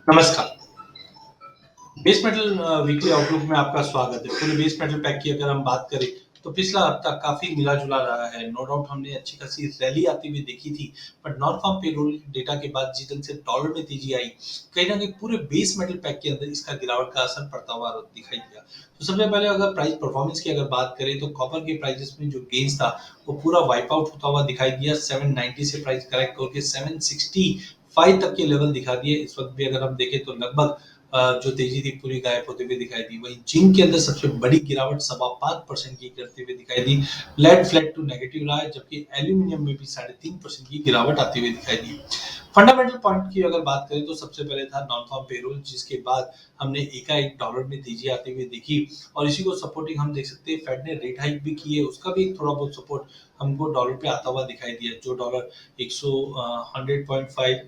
नमस्कार। Base metal weekly outlook में आपका स्वागत है। पूरे बेस मेटल पैक की अगर हम बात करें तो पिछला हफ्ता काफी मिला-जुला रहा है। नो डाउट हमने अच्छी खासी रैली आती हुई देखी थी, but non farm payroll data के बाद जिस ढंग से डॉलर में तेजी आई, कहीं न कहीं पूरे बेस मेटल पैक के अंदर इसका गिरावट का असर पड़ता हुआ दिखाई दिया। तो सबसे पहले अगर प्राइस परफॉर्मेंस की अगर बात करें तो कॉपर के प्राइसेस में जो गेन्स था, वो पूरा वाइप आउट होता हुआ दिखाई दिया। 790 से प्राइस करेक्ट होके 765 तक के लेवल दिखा दिए। इस वक्त भी अगर हम देखें तो लगभग जो तेजी थी पूरी गायब होते हुए दिखाई दी। वहीं जिंक के अंदर सबसे बड़ी गिरावट 5.25% की करते हुए दिखाई दी। लेड फ्लैट टू नेगेटिव रहा है, जबकि एल्यूमिनियम में भी 3.5% की गिरावट आती हुई दिखाई दी। फंडामेंटल पॉइंट की अगर बात करें तो सबसे पहले था नॉन फार्म पेरोल, जिसके बाद हमने एकाएक डॉलर में तेजी आती हुई देखी और इसी को सपोर्टिंग हम देख सकते हैं। फेड ने रेट हाइक भी की है, उसका भी थोड़ा बहुत सपोर्ट हमको डॉलर पे आता हुआ दिखाई दिया। जो डॉलर 100.5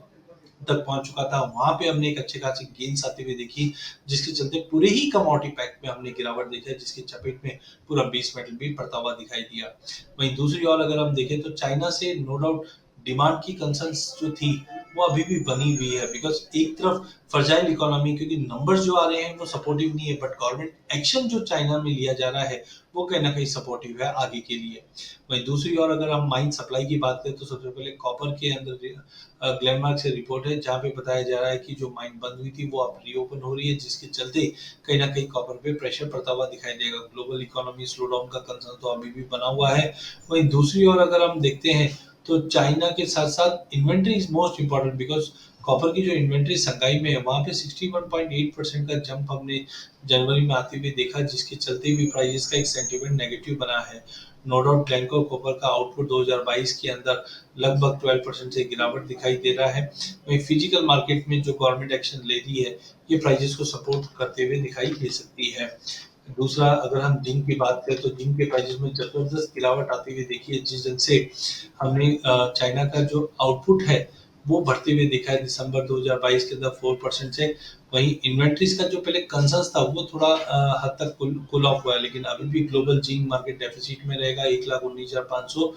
तक पहुंच चुका था, वहां पे हमने एक अच्छे खासी गेन्स आती हुई देखी, जिसके चलते पूरे ही कमोडिटी पैक में हमने गिरावट देखी है, जिसकी चपेट में पूरा बेस मेटल भी पड़ता हुआ दिखाई दिया। वहीं दूसरी ओर अगर हम देखें तो चाइना से नो डाउट डिमांड की कंसर्न्स जो थी वो अभी भी बनी हुई है, बिकॉज एक तरफ फ्रजाइल इकोनॉमी, क्योंकि नंबर्स जो आ रहे हैं वो सपोर्टिव नहीं है, बट गवर्नमेंट एक्शन जो चाइना में लिया जा रहा है वो कहीं ना कहीं सपोर्टिव है आगे के लिए। वहीं दूसरी ओर अगर हम माइन सप्लाई की बात करें तो सबसे पहले कॉपर के अंदर ग्लेनमार्क से रिपोर्ट है, जहाँ पे बताया जा रहा है कि जो माइन बंद हुई थी वो अब रीओपन हो रही है, जिसके चलते कहीं ना कहीं कॉपर पे प्रेशर पड़ता हुआ दिखाई देगा। ग्लोबल इकोनॉमी स्लो डाउन का कंसर्न तो अभी भी बना हुआ है। वहीं दूसरी ओर अगर हम देखते हैं तो चाइना के साथ साथ inventory is most important, because copper की जो इन्वेंट्री संगाई में है वहां पे 61.8% का जंप हमने जनवरी में आते हुए देखा, जिसके चलते भी प्राइसेस का एक सेंटीमेंट नेगेटिव बना है। नो डाउट ग्लेनकोर कॉपर का आउटपुट 2022 के अंदर लगभग 12% से गिरावट दिखाई दे रहा है। वहीं फिजिकल मार्केट में जो गवर्नमेंट एक्शन ले रही है, ये प्राइसेस को सपोर्ट करते हुए दिखाई दे सकती है। दूसरा अगर हम जिंक की बात करें तो जिंक के प्राइसेस में जबरदस्त गिरावट आती हुई देखी है, जिस ढंग से हमने चाइना का जो आउटपुट है वो बढ़ते हुए देखा है दिसंबर 2022 के अंदर 4% से। वहीं इन्वेंट्रीज का जो पहले कंसर्न्स था वो थोड़ा हद तक कूल ऑफ हुआ है, लेकिन अभी भी ग्लोबल जिंक मार्केट डेफिसिट में रहेगा 1,19,500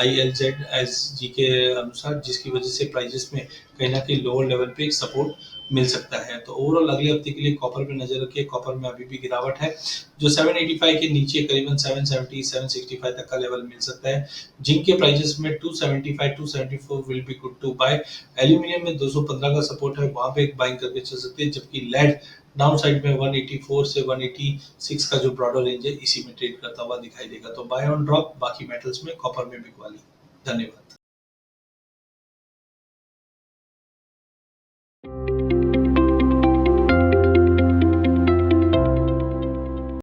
ILZ SG के अनुसार, जिसकी वजह से प्राइसेस में कहीं ना कहीं लोअर लेवल पे एक सपोर्ट मिल सकता है। तो ओवरऑल अगले हफ्ते के लिए कॉपर पे नजर रखिए। कॉपर में अभी भी गिरावट है, जो 785 के नीचे करीबन 770 765 तक का लेवल मिल सकता है। जिंक के प्राइसेस में 275 274 will be good to buy. Aluminium में 215 का सपोर्ट है, वहां पे एक बाइंग करके चल सकते हैं, जबकि लेड डाउन साइड में 184 से 186 का जो ब्रॉडर रेंज है इसी में ट्रेड करता हुआ दिखाई देगा। तो बाय ऑन ड्रॉप, बाकी मेटल्स में कॉपर में बिकवाली। धन्यवाद।